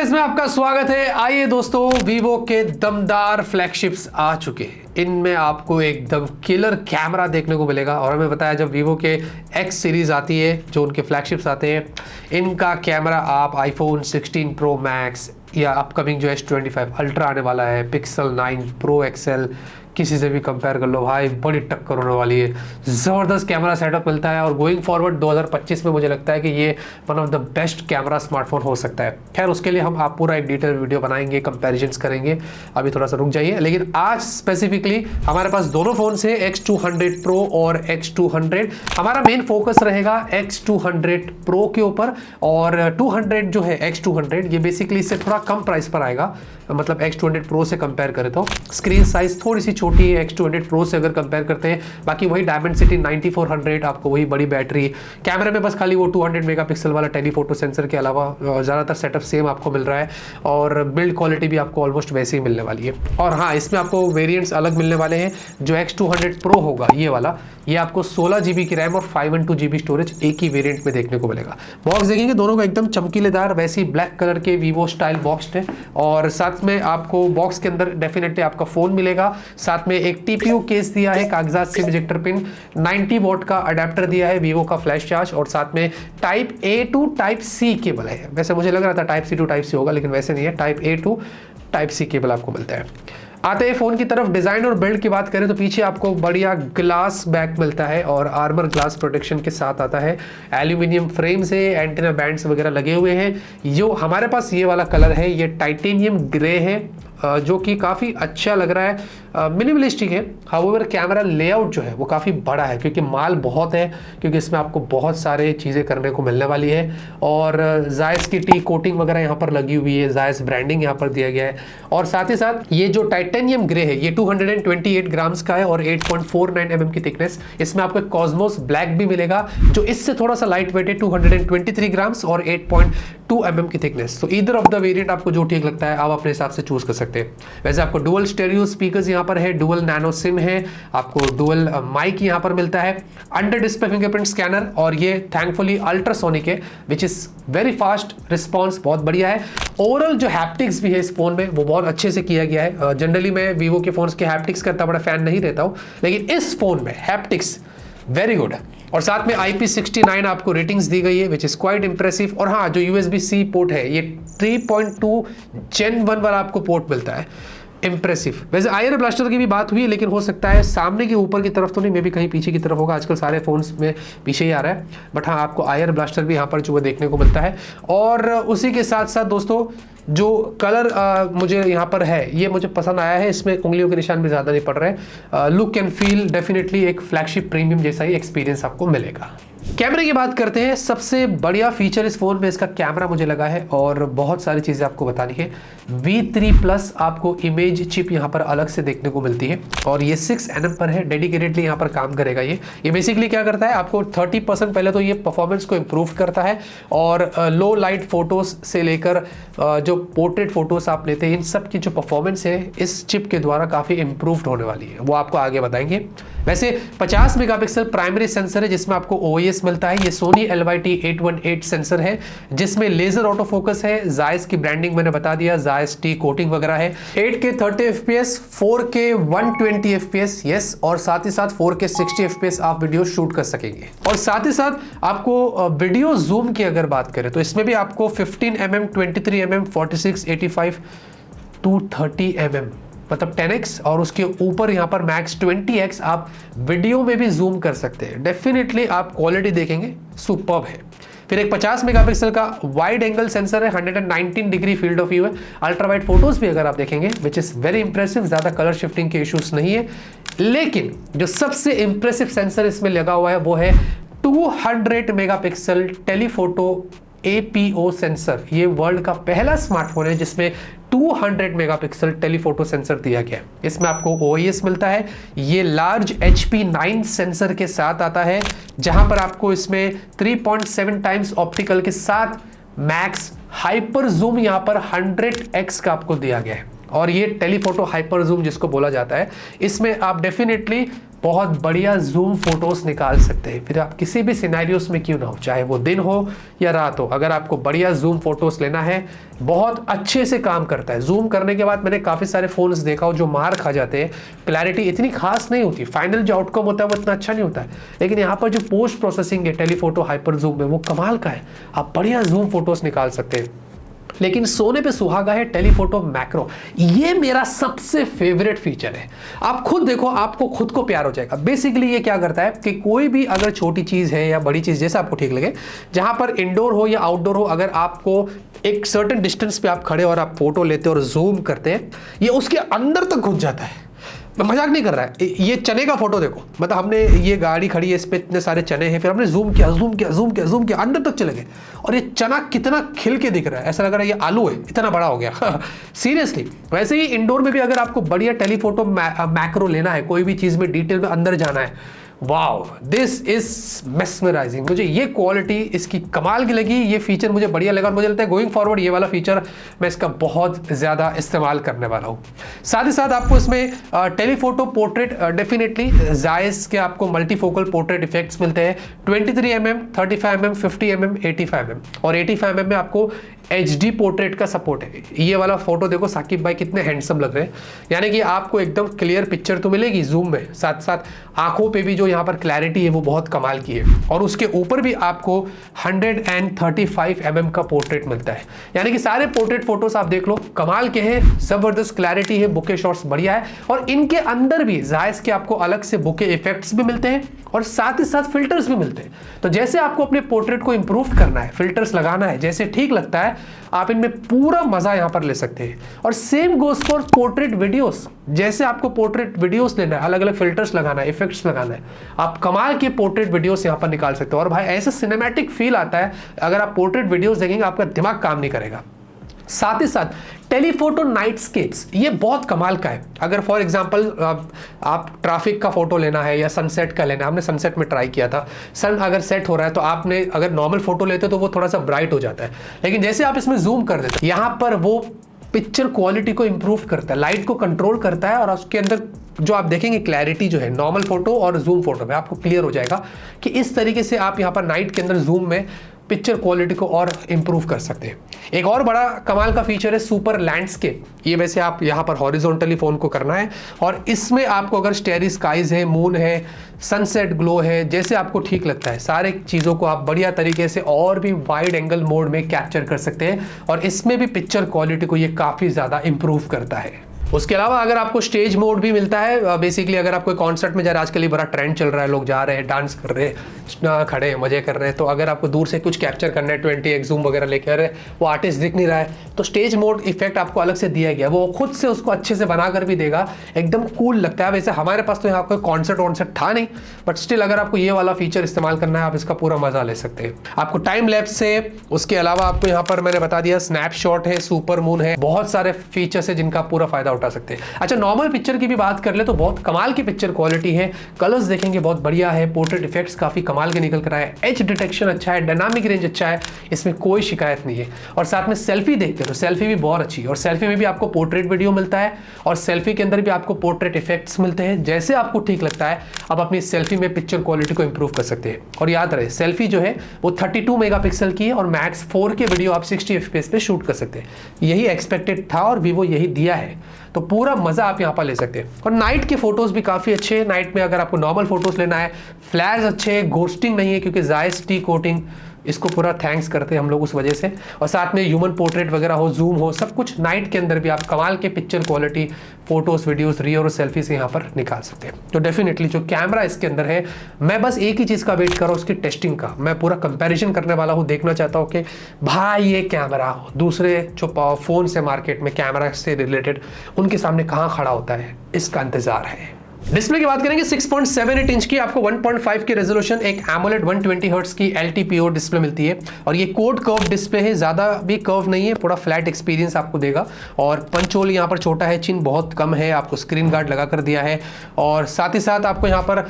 Guys में आपका स्वागत है। आइए दोस्तों, वीवो के दमदार फ्लैगशिप्स आ चुके हैं। इनमें आपको एकदम किलर कैमरा देखने को मिलेगा और हमें बताया जब वीवो के एक्स सीरीज आती है, जो उनके फ्लैगशिप्स आते हैं, इनका कैमरा आप आईफोन 16 प्रो मैक्स या अपकमिंग जो S25 अल्ट्रा आने वाला है, पिक्सल 9 प्रो एक्सएल, किसी से भी कंपेयर कर लो भाई, बड़ी टक्कर होने वाली है। ज़बरदस्त कैमरा सेटअप मिलता है और गोइंग फॉरवर्ड 2025 में मुझे लगता है कि ये one of the best camera smartphone हो सकता है। खैर, उसके लिए हम आप पूरा एक डिटेल वीडियो बनाएंगे, कंपैरिजन्स करेंगे। अभी थोड़ा सा रुक जाइए, लेकिन आज स्पेसिफिकली हमारे पास दोनों फोन से X200 Pro और X200। हमारा मेन फोकस रहेगा X200 Pro के ऊपर, और 200 जो है X200 ये बेसिकली इससे थोड़ा कम प्राइस पर आएगा। मतलब X200 Pro से कंपेयर करें तो स्क्रीन साइज थोड़ी सी छोटी है X200 Pro से अगर कंपेयर करते हैं। बाकी वही Dimensity 9400, आपको वही बड़ी बैटरी, कैमरे में बस खाली वो 200 मेगापिक्सल वाला टेलीफोटो सेंसर के अलावा ज़्यादातर सेटअप सेम आपको मिल रहा है, और बिल्ड क्वालिटी भी आपको ऑलमोस्ट वैसे ही मिलने वाली है। और हाँ, इसमें आपको वेरिएंट्स अलग मिलने वाले हैं। जो X200 Pro होगा ये वाला, ये आपको 16 GB की रैम और 512 GB स्टोरेज एक ही वेरिएंट में देखने को मिलेगा। बॉक्स देखेंगे दोनों को एकदम चमकीलेदार, वैसी ब्लैक कलर के वीवो स्टाइल बॉक्स है, और साथ में आपको बॉक्स के अंदर डेफिनेटली आपका फोन मिलेगा। साथ में एक TPU केस दिया है, कागजात सिम इजेक्टर पिन, 90 वॉट का अडेप्टर दिया है, वीवो का फ्लैश चार्ज, और साथ में type A to type C cable है। वैसे मुझे लग रहा था type C to type C होगा, लेकिन वैसे नहीं है, type A to type C cable आपको मिलता है। आते हैं फोन की तरफ। डिजाइन और बिल्ड की बात करें तो पीछे आपको बढ़िया ग्लास बैक मिलता है और आर्मर ग्लास प्रोटेक्शन के साथ आता है। एल्यूमिनियम फ्रेम से एंटीना बैंड्स वगैरह लगे हुए हैं। जो हमारे पास ये वाला कलर है, ये टाइटेनियम ग्रे है, जो कि काफ़ी अच्छा लग रहा है, मिनिमलिस्टिक है। हाउएवर कैमरा लेआउट जो है वो काफ़ी बड़ा है, क्योंकि माल बहुत है, क्योंकि इसमें आपको बहुत सारे चीज़ें करने को मिलने वाली है। और जायस की टी कोटिंग वगैरह यहाँ पर लगी हुई है, जायस ब्रांडिंग यहाँ पर दिया गया है। और साथ ही साथ ये जो टाइटेनियम ग्रे है, ये 228 ग्राम्स का है और 8.49 mm की थिकनेस। इसमें आपको कॉस्मोस ब्लैक भी मिलेगा, जो इससे थोड़ा सा लाइट वेट है, 223 ग्राम्स और 8.2 mm की थिकनेस। तो ईदर ऑफ द वेरिएंट आपको जो ठीक लगता है आप अपने हिसाब से चूज कर सकते हैं। वैसे आपको डुअल स्टेरियो स्पीकर्स यहाँ पर है, डुअल नैनो सिम है, आपको डुअल माइक यहाँ पर मिलता है, अंडर डिस्प्ले फिंगरप्रिंट स्कैनर, और ये थैंकफुली अल्ट्रासोनिक है, which is very fast response, बहुत बढ़िया है। ओवरऑल जो हैप्टिक्स भी है इस फोन में वो बहुत अच्छे से किया गया है। जनरली मैं वीवो के फोन्स के हैप्टिक्स का इतना बड़ा फैन नहीं रहता हूँ, लेकिन इस फोन में हैप्टिक्स वेरी गुड है। और साथ में IP69 आपको रेटिंग्स दी गई है, विच इज क्वाइट इंप्रेसिव। और हाँ, जो USB-C पोर्ट है, ये 3.2 Gen 1 वाला आपको पोर्ट मिलता है, इंप्रेसिव। वैसे आईआर ब्लास्टर की भी बात हुई है, लेकिन हो सकता है सामने के ऊपर की तरफ तो नहीं, मे भी कहीं पीछे की तरफ होगा। आजकल सारे फोन्स में पीछे ही आ रहा है, बट हाँ, आपको आईआर ब्लास्टर भी यहाँ पर जो है देखने को मिलता है। और उसी के साथ साथ दोस्तों, जो कलर मुझे यहाँ पर है ये मुझे पसंद आया है। इसमें उंगलियों के निशान भी ज़्यादा नहीं पड़ रहे। लुक एंड फील डेफिनेटली एक फ्लैगशिप प्रीमियम जैसा ही एक्सपीरियंस आपको मिलेगा। कैमरे की बात करते हैं। सबसे बढ़िया फीचर इस फोन में इसका कैमरा मुझे लगा है, और बहुत सारी चीज़ें आपको बतानी है। V3+ आपको इमेज चिप यहाँ पर अलग से देखने को मिलती है, और ये 6 nm पर है, डेडिकेटेडली यहाँ पर काम करेगा। ये बेसिकली क्या करता है, आपको 30% पहले तो ये परफॉर्मेंस को इम्प्रूव करता है, और लो लाइट फोटोज से लेकर जो पोर्ट्रेट फोटोज आप लेते हैं, इन सब की जो परफॉर्मेंस है इस चिप के द्वारा काफ़ी इम्प्रूव्ड होने वाली है, वो आपको आगे बताएंगे। वैसे 50 मेगापिक्सल प्राइमरी सेंसर है, जिसमें आपको OIS मिलता है। ये सोनी LYT-818 सेंसर है, जिसमें लेजर ऑटो फोकस है, जायस की ब्रांडिंग मैंने बता दिया, जायस टी कोटिंग वगैरह है। 8K 30 FPS, 4K 120 FPS, yes, और साथ ही साथ 4K 60 FPS आप वीडियो शूट कर सकेंगे। और साथ ही साथ आपको वीडियो जूम की अगर बात करें तो इसमें भी आपको 15 mm, 23 mm, 46, 85, 230 mm, मतलब 10x, और उसके ऊपर यहाँ पर मैक्स 20x आप वीडियो में भी जूम कर सकते हैं। डेफिनेटली आप क्वालिटी देखेंगे, सुपर्ब है। फिर एक 50 मेगापिक्सल का वाइड एंगल सेंसर है, 119 डिग्री फील्ड ऑफ व्यू है। अल्ट्रा वाइड फोटोज भी अगर आप देखेंगे, विच इज वेरी इंप्रेसिव, ज्यादा कलर शिफ्टिंग के इश्यूज नहीं है। लेकिन जो सबसे इंप्रेसिव सेंसर इसमें लगा हुआ है वो है 200 मेगापिक्सल टेलीफोटो APO सेंसर। ये वर्ल्ड का पहला स्मार्टफोन है जिसमें 200 मेगापिक्सल टेलीफोटो सेंसर दिया गया है। इसमें आपको OIS मिलता है। ये लार्ज HP9 सेंसर के साथ आता है, जहां पर आपको इसमें 3.7 टाइम्स ऑप्टिकल के साथ मैक्स हाइपर जूम यहां पर 100x का आपको दिया गया है। और ये टेलीफोटो हाइपर जूम जिसको बोला जाता है, इसमें आप डेफिनेटली बहुत बढ़िया जूम फोटोज निकाल सकते हैं। फिर आप किसी भी सिनेरियोस में क्यों ना हो, चाहे वो दिन हो या रात हो, अगर आपको बढ़िया जूम फोटोज लेना है, बहुत अच्छे से काम करता है। जूम करने के बाद मैंने काफ़ी सारे फ़ोन्स देखा हो जो मार खा जाते हैं, क्लैरिटी इतनी खास नहीं होती, फाइनल जो आउटकम होता है वो इतना अच्छा नहीं होता है। लेकिन यहाँ पर जो पोस्ट प्रोसेसिंग है टेलीफोटो हाइपर जूम में, वो कमाल का है, आप बढ़िया जूम फोटोज निकाल सकते हैं। लेकिन सोने पे सुहागा है टेलीफोटो मैक्रो। ये मेरा सबसे फेवरेट फीचर है। आप खुद देखो, आपको खुद को प्यार हो जाएगा। बेसिकली ये क्या करता है कि कोई भी अगर छोटी चीज़ है या बड़ी चीज़, जैसा आपको ठीक लगे, जहां पर इंडोर हो या आउटडोर हो, अगर आपको एक सर्टेन डिस्टेंस पे आप खड़े और आप फोटो लेते और जूम करते हैं, ये उसके अंदर तक घुस जाता है। मैं मजाक नहीं कर रहा है। ये चने का फोटो देखो, मतलब हमने ये गाड़ी खड़ी है, इस पे इतने सारे चने हैं, फिर हमने जूम किया जूम किया जूम किया जूम किया, अंदर तक चले गए, और ये चना कितना खिल के दिख रहा है, ऐसा लग रहा है ये आलू है, इतना बड़ा हो गया। सीरियसली। वैसे ही इंडोर में भी अगर आपको बढ़िया टेलीफोटो मैक्रो लेना है, कोई भी चीज़ में डिटेल में अंदर जाना है, वाओ दिस इज मेस्मराइजिंग। मुझे ये क्वालिटी इसकी कमाल की लगी, ये फीचर मुझे बढ़िया लगा, और मुझे लगता है गोइंग फॉरवर्ड ये वाला फीचर मैं इसका बहुत ज़्यादा इस्तेमाल करने वाला हूँ। साथ ही साथ आपको इसमें टेलीफोटो पोर्ट्रेट, डेफिनेटली जायस के आपको मल्टीफोकल पोर्ट्रेट इफेक्ट्स मिलते हैं, 23mm, 35mm, 50mm, 85mm, और 85mm में आपको HD पोर्ट्रेट का सपोर्ट है। ये वाला फोटो देखो साकिब भाई कितने हैंडसम लग रहे हैं, यानी कि आपको एकदम क्लियर पिक्चर तो मिलेगी जूम में, साथ साथ आंखों पे भी जो यहाँ पर क्लैरिटी है वो बहुत कमाल की है, और उसके ऊपर भी आपको 135mm का पोर्ट्रेट मिलता है। यानी कि सारे पोर्ट्रेट फोटोज आप देख लो, कमाल के हैं, जबरदस्त क्लैरिटी है, बुके शॉट्स बढ़िया है, और इनके अंदर भी जायस के आपको अलग से बुके इफेक्ट्स भी मिलते हैं, और साथ ही साथ फिल्टर्स भी मिलते हैं। तो जैसे आपको अपने पोर्ट्रेट को इंप्रूव करना है, फिल्टर्स लगाना है, जैसे ठीक लगता है, आप इनमें पूरा मजा यहां पर ले सकते हैं। और same goes for portrait videos, जैसे आपको पोर्ट्रेट वीडियोस लेना है, अलग अलग फिल्टर्स लगाना है, इफेक्ट्स लगाना है, आप कमाल के पोर्ट्रेट वीडियोस यहां पर निकाल सकते हो। और भाई ऐसा सिनेमैटिक फील आता है, अगर आप पोर्ट्रेट वीडियोस देखेंगे आपका दिमाग काम नहीं करेगा। साथ ही साथ टेलीफोटो नाइटस्केप्स, ये बहुत कमाल का है। अगर फॉर एग्जांपल आप ट्रैफिक का फोटो लेना है या सनसेट का लेना है, हमने सनसेट में ट्राई किया था, सन अगर सेट हो रहा है तो आपने अगर नॉर्मल फोटो लेते तो वो थोड़ा सा ब्राइट हो जाता है, लेकिन जैसे आप इसमें जूम कर देते हैं, यहाँ पर वो पिक्चर क्वालिटी को इंप्रूव करता है, लाइट को कंट्रोल करता है, और उसके अंदर जो आप देखेंगे क्लैरिटी जो है नॉर्मल फोटो और जूम फोटो में आपको क्लियर हो जाएगा कि इस तरीके से आप यहाँ पर नाइट के अंदर जूम में पिक्चर क्वालिटी को और इंप्रूव कर सकते हैं। एक और बड़ा कमाल का फीचर है सुपर लैंडस्केप। ये वैसे आप यहाँ पर हॉरिजॉन्टली फोन को करना है, और इसमें आपको अगर स्टेरी स्काइज है, मून है, सनसेट ग्लो है, जैसे आपको ठीक लगता है, सारे चीज़ों को आप बढ़िया तरीके से और भी वाइड एंगल मोड में कैप्चर कर सकते हैं, और इसमें भी पिक्चर क्वालिटी को ये काफ़ी ज़्यादा इंप्रूव करता है। उसके अलावा अगर आपको स्टेज मोड भी मिलता है, बेसिकली अगर आप कोई कॉन्सर्ट में जा रहे हैं, आजकल ये बड़ा ट्रेंड चल रहा है, लोग जा रहे हैं, डांस कर रहे हैं, खड़े हैं, मजे कर रहे हैं, तो अगर आपको दूर से कुछ कैप्चर करना है 20x जूम वगैरह लेके, अरे वो आर्टिस्ट दिख नहीं रहा है, तो स्टेज मोड इफेक्ट आपको अलग से दिया गया, वो खुद से उसको अच्छे से बनाकर भी देगा, एकदम कूल लगता है। वैसे हमारे पास तो यहाँ कोई कॉन्सर्ट वॉन्सर्ट था नहीं, बट स्टिल अगर आपको ये वाला फीचर इस्तेमाल करना है, आप इसका पूरा मजा ले सकते हैं। आपको टाइम लैप्स है, उसके अलावा आपको यहाँ पर मैंने बता दिया स्नैपशॉट है, सुपर मून है, बहुत सारे फीचर्स है जिनका पूरा फायदा उठा सकते हैं। अच्छा, नॉर्मल पिक्चर की भी बात कर ले तो बहुत कमाल की पिक्चर क्वालिटी है, कलर्स देखेंगे बहुत बढ़िया है, पोर्ट्रेट इफेक्ट्स काफी कमाल के निकल कर आए, एज डिटेक्शन अच्छा है, डायनामिक रेंज अच्छा है, इसमें कोई शिकायत नहीं है। और साथ में सेल्फी देखते हो तो सेल्फी भी बहुत अच्छी है, और सेल्फी में भी आपको पोर्ट्रेट वीडियो मिलता है, और सेल्फी के अंदर भी आपको पोर्ट्रेट इफेक्ट्स मिलते हैं, जैसे आपको ठीक लगता है आप अपनी सेल्फी में पिक्चर क्वालिटी को इंप्रूव कर सकते हैं। और याद रहे सेल्फी जो है वो 32 मेगापिक्सल की है, और मैक्स 4K वीडियो आप 60 FPS पे शूट कर सकते हैं। यही एक्सपेक्टेड था और वीवो यही दिया है, तो पूरा मजा आप यहाँ पर ले सकते हैं। और नाइट के फोटोज भी काफी अच्छे हैं। नाइट में अगर आपको नॉर्मल फोटोज लेना है, फ्लैश अच्छे हैं, घोस्टिंग नहीं है, क्योंकि जायस टी कोटिंग इसको पूरा थैंक्स करते हैं हम लोग उस वजह से, और साथ में ह्यूमन पोर्ट्रेट वगैरह हो, जूम हो, सब कुछ नाइट के अंदर भी आप कमाल के picture quality photos, videos, rear और सेल्फी से यहाँ पर निकाल सकते हैं। तो डेफिनेटली जो कैमरा इसके अंदर है, मैं बस एक ही चीज़ का वेट कर रहा हूँ, उसकी टेस्टिंग का। मैं पूरा कंपैरिजन करने वाला हूँ, देखना चाहता हूँ कि भाई ये कैमरा दूसरे जो फोन से मार्केट में कैमरा से रिलेटेड उनके सामने कहाँ खड़ा होता है, इसका इंतजार है। डिस्प्ले की बात करेंगे 6.78 इंच की, आपको 1.5 की रेजोल्यूशन, एक एमोलेड 120 हर्ट्ज की LTPO डिस्प्ले मिलती है, और ये कोड कर्व डिस्प्ले है, ज़्यादा भी कर्व नहीं है, पूरा फ्लैट एक्सपीरियंस आपको देगा। और पंच होल यहाँ पर छोटा है, चिन बहुत कम है, आपको स्क्रीन गार्ड लगा कर दिया है, और साथ ही साथ आपको यहाँ पर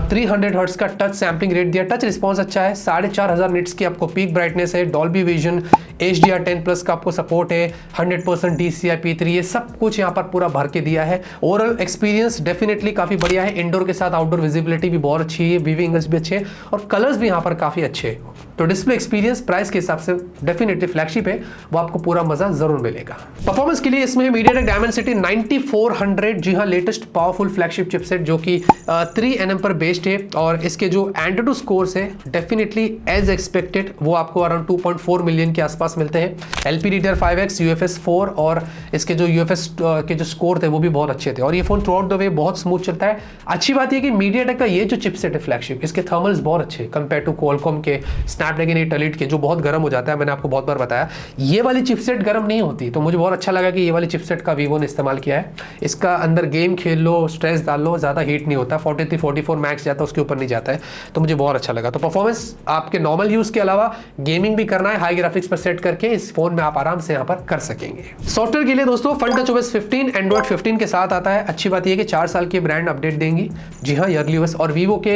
300 हर्ट्ज का टच सैम्पलिंग रेट दिया, टच रिस्पॉन्स अच्छा है, 4500 निट्स की आपको पीक ब्राइटनेस है, डॉल्बी विजन, HDR10+ का आपको सपोर्ट है, 100% DCI P3, ये सब कुछ यहाँ पर पूरा भर के दिया है। ओवरऑल एक्सपीरियंस डेफिनेटली काफी बढ़िया है, इंडोर के साथ आउटडोर विजिबिलिटी भी बहुत अच्छी है, व्यूइंग एंगल्स भी अच्छे हैं और कलर्स भी यहाँ पर काफी अच्छे हैं। तो डिस्प्ले एक्सपीरियंस प्राइस के हिसाब से डेफिनेटली फ्लैगशिप है, वो आपको पूरा मजा जरूर मिलेगा। परफॉर्मेंस के लिए इसमें MediaTek Dimensity 9400, जी हाँ, लेटेस्ट पावरफुल फ्लैगशिप चिपसेट जो कि 3 nm पर बेस्ड है और इसके जो एंटूटू स्कोर्स है डेफिनेटली एज एक्सपेक्टेड वो आपको अराउंड 2.4 मिलियन के आसपास मिलते हैं। LPDDR5X, UFS 4 और इसके जो UFS के जो स्कोर थे वो भी बहुत अच्छे थे और ये phone through out the way बहुत स्मूथ चलता है। अच्छी बात ये कि MediaTek का ये जो चिपसेट है फ्लैगशिप, इसके थर्मल्स बहुत अच्छे कंपेयर टू Qualcomm के स्नैपड्रैगन 8 Elite के जो बहुत गर्म हो जाता है। मैंने आपको बहुत बार बताया ये वाली चिपसेट गर्म नहीं होती, तो मुझे बहुत अच्छा लगा कि ये वाली चिपसेट का Vivo ने इस्तेमाल किया है। इसका अंदर गेम खेल लो, स्ट्रेस डाल लो, ज़्यादा हीट नहीं होता, 43-44 मैक्स जाता है, उसके ऊपर नहीं जाता है, तो मुझे बहुत अच्छा लगा। तो परफॉर्मेंस आपके नॉर्मल यूज़ के अलावा गेमिंग भी करना है, हाई ग्राफिक्स पर सेट करके इस फोन में आप आराम से यहाँ पर कर सकेंगे। सॉफ्टवेयर के लिए दोस्तों FunTouchOS 15 Android 15 के साथ आता है। अच्छी बात यह कि 4 साल की ब्रांड अपडेट देंगी, जी हाँ, ईयरली OS। और Vivo के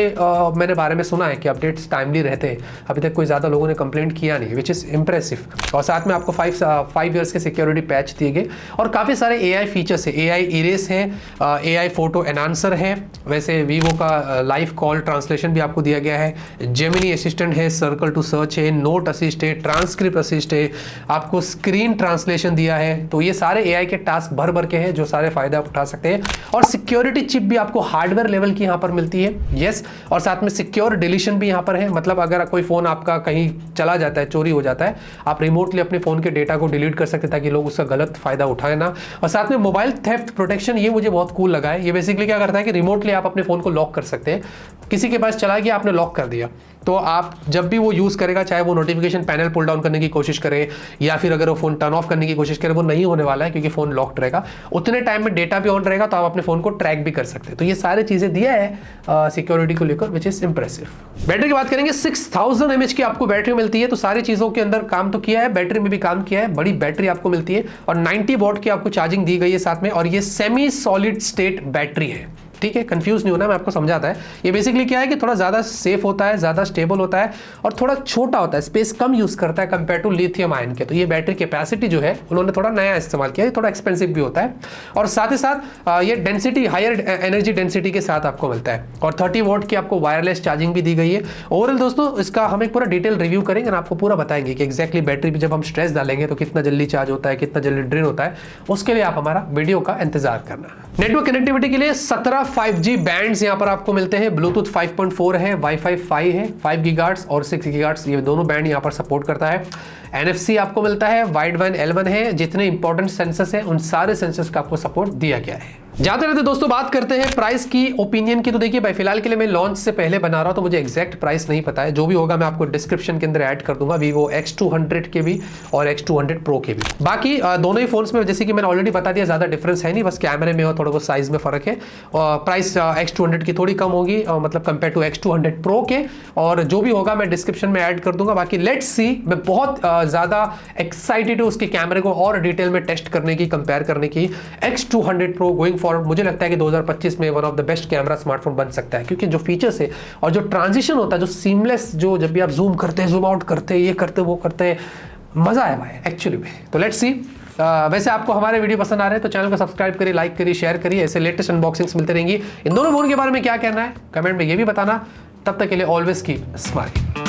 मैंने बारे में सुना है कि अपडेट्स टाइमली रहते हैं, अभी तक कोई ज़्यादा लोगों ने कंप्लेंट किया नहीं, विच इज़ इंप्रेसिव। और साथ में आपको 5 ईयर्स के सिक्योरिटी पैच दिए गए और काफ़ी सारे AI फीचर्स है, AI इरेज है, AI फोटो एनहांसर है, वैसे Vivo का लाइव कॉल ट्रांसलेशन भी आपको दिया गया है, जेमिनी असिस्टेंट है, सर्कल टू सर्च है, नोट असिस्ट है, ट्रांसक्रिप्ट असिस्ट है, आपको स्क्रीन ट्रांसलेशन दिया है। तो ये सारे AI के टास्क भर भर के हैं जो सारे फायदा आप उठा सकते हैं। और सिक्योरिटी चिप भी आपको हार्डवेयर लेवल की यहाँ पर मिलती है, यस। और साथ में सिक्योर डिलीशन भी यहाँ पर है, मतलब अगर कोई फोन आपका कहीं चला जाता है, चोरी हो जाता है, आप रिमोटली अपने फोन के डेटा को डिलीट कर सकते हैं ताकि लोग उसका गलत फायदा उठाए ना। और साथ में मोबाइल थेफ्ट प्रोटेक्शन, ये मुझे बहुत कूल लगा है। ये बेसिकली क्या करता है कि रिमोटली आप अपने फोन को लॉक कर सकते हैं, किसी के पास चला गया, आपने लॉक कर दिया, तो आप जब भी वो यूज़ करेगा, चाहे वो नोटिफिकेशन पैनल पुल डाउन करने की कोशिश करे या फिर अगर वो फोन टर्न ऑफ करने की कोशिश करे, वो नहीं होने वाला है क्योंकि फोन लॉक्ड रहेगा। उतने टाइम में डेटा भी ऑन रहेगा तो आप अपने फोन को ट्रैक भी कर सकते हैं। तो ये सारी चीजें दिया है सिक्योरिटी को लेकर, विच इज इंप्रेसिव। बैटरी की बात करेंगे, 6000 mAh की आपको बैटरी मिलती है, तो सारी चीजों के अंदर काम तो किया है, बैटरी में भी काम किया है, बड़ी बैटरी आपको मिलती है और 90 वॉट की आपको चार्जिंग दी गई है साथ में। और ये सेमी सॉलिड स्टेट बैटरी है, ठीक है, कंफ्यूज नहीं होना, मैं आपको समझाता है। ये बेसिकली क्या है कि थोड़ा ज़्यादा सेफ होता है, ज़्यादा स्टेबल होता है और थोड़ा छोटा होता है, स्पेस कम यूज़ करता है कंपेयर टू लिथियम आयन के। तो ये बैटरी कैपेसिटी जो है उन्होंने थोड़ा नया इस्तेमाल किया है, थोड़ा एक्सपेंसिव भी होता है और साथ ही साथ ये डेंसिटी, हायर एनर्जी डेंसिटी के साथ आपको मिलता है और 30 वॉट की आपको वायरलेस चार्जिंग भी दी गई है। ओवरऑल दोस्तों इसका हम एक पूरा डिटेल रिव्यू करेंगे और आपको पूरा बताएंगे कि एक्जैक्टली बैटरी पर जब हम स्ट्रेस डालेंगे तो कितना जल्दी चार्ज होता है, कितना जल्दी ड्रेन होता है। उसके लिए आप हमारा वीडियो का इंतजार करना। नेटवर्क कनेक्टिविटी के लिए 17 5G बैंड यहाँ पर आपको मिलते हैं, ब्लूटूथ 5.4 है, वाईफाई 5 है, 5 गीगाहर्ट्ज़ और 6 गीगाहर्ट्ज़, ये दोनों बैंड यहाँ पर सपोर्ट करता है। NFC आपको मिलता है, वाइड बैंड L1 है, जितने इंपॉर्टेंट सेंसर्स हैं उन सारे सेंसर्स का आपको सपोर्ट दिया गया है। जाते रहते दोस्तों बात करते हैं प्राइस की, ओपिनियन की। तो देखिए भाई, फिलहाल के लिए मैं लॉन्च से पहले बना रहा हूं तो मुझे एग्जैक्ट प्राइस नहीं पता है, जो भी होगा मैं आपको डिस्क्रिप्शन के अंदर ऐड कर दूंगा, Vivo X200 के भी और X200 Pro के भी। बाकी दोनों ही फोन्स में जैसे कि मैंने ऑलरेडी बता दिया, ज्यादा डिफरेंस है नहीं, बस कैमरे में और थोड़ा बहुत साइज में फर्क है। प्राइस X200 की थोड़ी कम होगी मतलब कंपेयर टू X200 Pro के, और जो भी होगा मैं डिस्क्रिप्शन में ऐड कर दूंगा। बाकी लेट्स सी, मैं बहुत ज्यादा एक्साइटेड हूँ उसके कैमरे को और डिटेल में टेस्ट करने की, कंपेयर करने की। X200 Pro गोइंग फॉरवर्ड मुझे लगता है कि 2025 में one of the best camera smartphone बन सकता है, क्योंकि जो फीचर्स है और जो ट्रांजिशन होता है, जो सीमलेस, जो जब भी आप जूम करते हैं, जूम आउट करते हैं, ये करते वो करते हैं, मजा है भाई एक्चुअली में। तो लेट्स सी। वैसे आपको हमारे वीडियो पसंद आ रहे हैं तो चैनल को सब्सक्राइब करिए, लाइक करिए, शेयर करिए, ऐसे लेटेस्ट अनबॉक्सिंग्स मिलते रहेंगी। इन दोनों फोन के बारे में क्या कहना है कमेंट में ये भी बताना। तब तक के लिए ऑलवेज कीप स्माइलिंग।